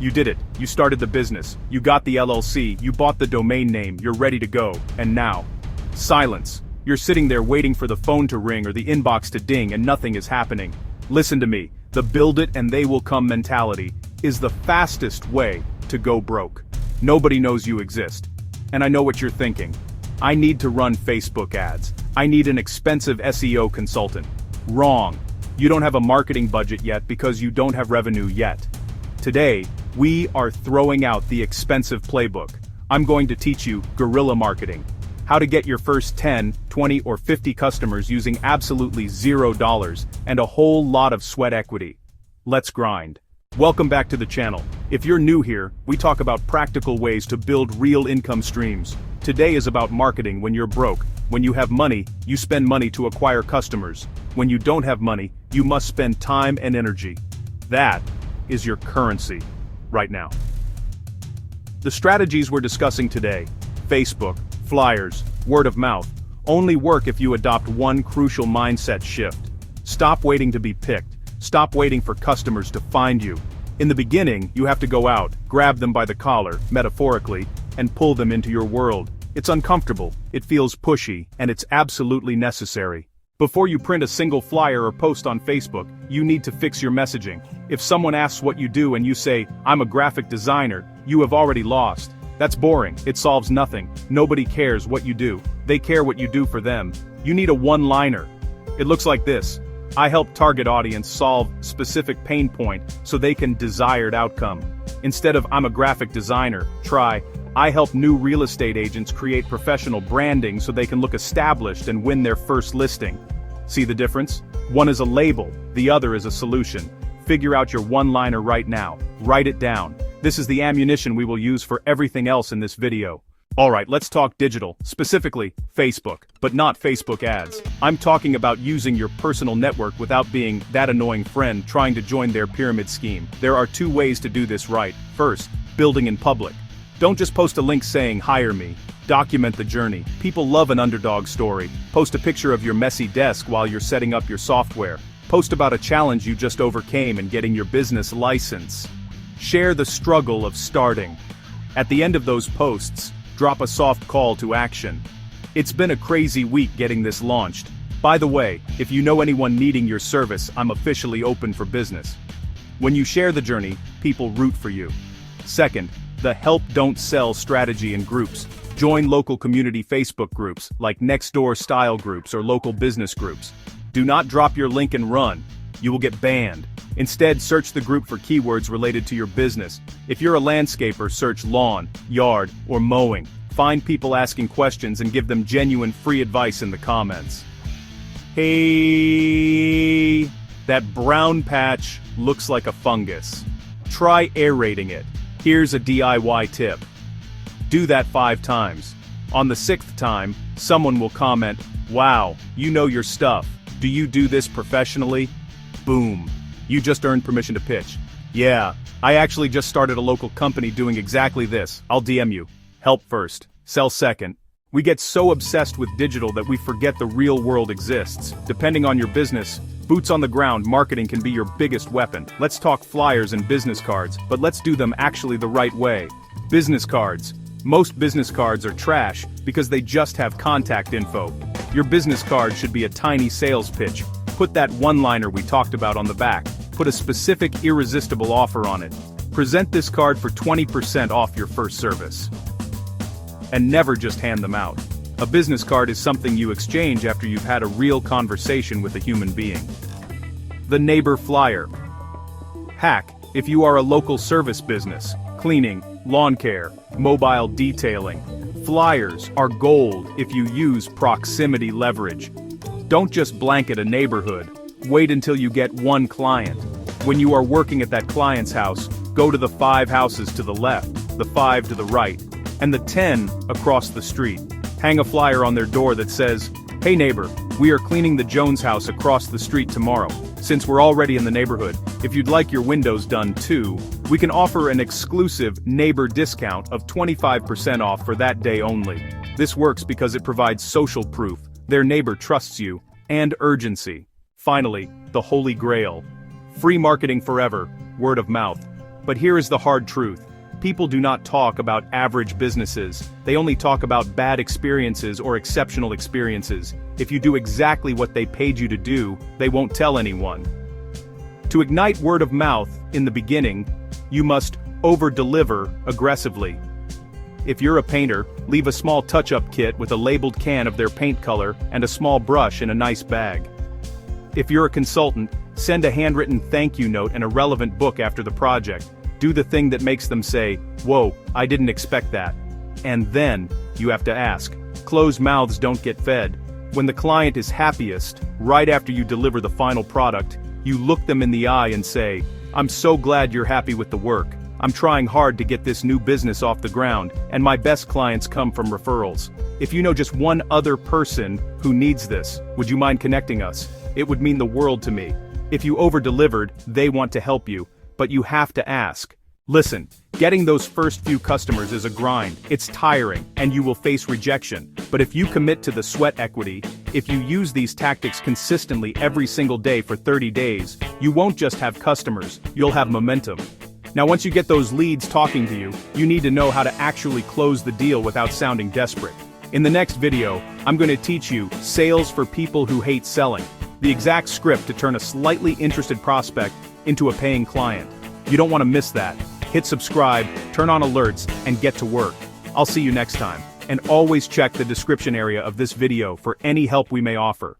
You did it. You started the business. You got the LLC, you bought the domain name, you're ready to go. And now, silence. You're sitting there waiting for the phone to ring or the inbox to ding and nothing is happening. Listen to me. The build it and they will come mentality is the fastest way to go broke. Nobody knows you exist. And I know what you're thinking. I need to run Facebook ads. I need an expensive SEO consultant. Wrong. You don't have a marketing budget yet because you don't have revenue yet. Today, we are throwing out the expensive playbook. I'm going to teach you guerrilla marketing. How to get your first 10, 20, or 50 customers using absolutely $0 and a whole lot of sweat equity. Let's grind. Welcome back to the channel. If you're new here, we talk about practical ways to build real income streams. Today is about marketing when you're broke. When you have money, you spend money to acquire customers. When you don't have money, you must spend time and energy. That is your currency right now. The strategies we're discussing today, Facebook, flyers, word of mouth, only work if you adopt one crucial mindset shift. Stop waiting to be picked. Stop waiting for customers to find you. In the beginning, you have to go out, grab them by the collar, metaphorically, and pull them into your world. It's uncomfortable, it feels pushy, and it's absolutely necessary. Before you print a single flyer or post on Facebook, you need to fix your messaging. If someone asks what you do and you say, "I'm a graphic designer," you have already lost. That's boring, it solves nothing. Nobody cares what you do. They care what you do for them. You need a one-liner. It looks like this. I help target audience solve specific pain point so they can desired outcome. Instead of "I'm a graphic designer," try, I help new real estate agents create professional branding so they can look established and win their first listing. See the difference? One is a label, the other is a solution. Figure out your one-liner right now. Write it down. This is the ammunition we will use for everything else in this video. Alright, let's talk digital, specifically Facebook, but not Facebook ads. I'm talking about using your personal network without being that annoying friend trying to join their pyramid scheme. There are two ways to do this right. First, building in public. Don't just post a link saying, "Hire me." Document the journey. People love an underdog story. Post a picture of your messy desk while you're setting up your software. Post about a challenge you just overcame and getting your business license. Share the struggle of starting. At the end of those posts, drop a soft call to action. It's been a crazy week getting this launched. By the way, if you know anyone needing your service, I'm officially open for business. When you share the journey, people root for you. Second, the help don't sell strategy in groups. Join local community Facebook groups, like Nextdoor style groups or local business groups. Do not drop your link and run. You will get banned. Instead, search the group for keywords related to your business. If you're a landscaper, search lawn, yard, or mowing. Find people asking questions and give them genuine free advice in the comments. Hey, that brown patch looks like a fungus. Try aerating it. Here's a DIY tip. Do that 5 times. On the 6th time, someone will comment, "Wow, you know your stuff. Do you do this professionally?" Boom. You just earned permission to pitch. "Yeah, I actually just started a local company doing exactly this. I'll DM you. Help first, sell second." We get so obsessed with digital that we forget the real world exists. Depending on your business, boots on the ground marketing can be your biggest weapon. Let's talk flyers and business cards, but let's do them actually the right way. Business cards. Most business cards are trash because they just have contact info. Your business card should be a tiny sales pitch. Put that one-liner we talked about on the back. Put a specific irresistible offer on it. Present this card for 20% off your first service. And never just hand them out. A business card is something you exchange after you've had a real conversation with a human being. The neighbor flyer. Hack: if you are a local service business, cleaning, lawn care, mobile detailing, flyers are gold if you use proximity leverage. Don't just blanket a neighborhood. Wait until you get one client. When you are working at that client's house, go to the 5 houses to the left, the 5 to the right, and the 10 across the street. Hang a flyer on their door that says, "Hey neighbor, we are cleaning the Jones house across the street tomorrow. Since we're already in the neighborhood, if you'd like your windows done too, we can offer an exclusive neighbor discount of 25% off for that day only." This works because it provides social proof, their neighbor trusts you, and urgency. Finally, the holy grail. Free marketing forever, word of mouth. But here is the hard truth. People do not talk about average businesses, they only talk about bad experiences or exceptional experiences. If you do exactly what they paid you to do, they won't tell anyone. To ignite word of mouth, in the beginning, you must over-deliver aggressively. If you're a painter, leave a small touch-up kit with a labeled can of their paint color and a small brush in a nice bag. If you're a consultant, send a handwritten thank you note and a relevant book after the project. Do the thing that makes them say, "Whoa, I didn't expect that." And then, you have to ask. Closed mouths don't get fed. When the client is happiest, right after you deliver the final product, you look them in the eye and say, "I'm so glad you're happy with the work. I'm trying hard to get this new business off the ground, and my best clients come from referrals. If you know just one other person who needs this, would you mind connecting us? It would mean the world to me." If you over-delivered, they want to help you, but you have to ask. Listen, getting those first few customers is a grind, it's tiring, and you will face rejection. But if you commit to the sweat equity, if you use these tactics consistently every single day for 30 days, you won't just have customers, you'll have momentum. Now once you get those leads talking to you, you need to know how to actually close the deal without sounding desperate. In the next video, I'm going to teach you sales for people who hate selling, the exact script to turn a slightly interested prospect into a paying client. You don't want to miss that. Hit subscribe, turn on alerts, and get to work. I'll see you next time. And always check the description area of this video for any help we may offer.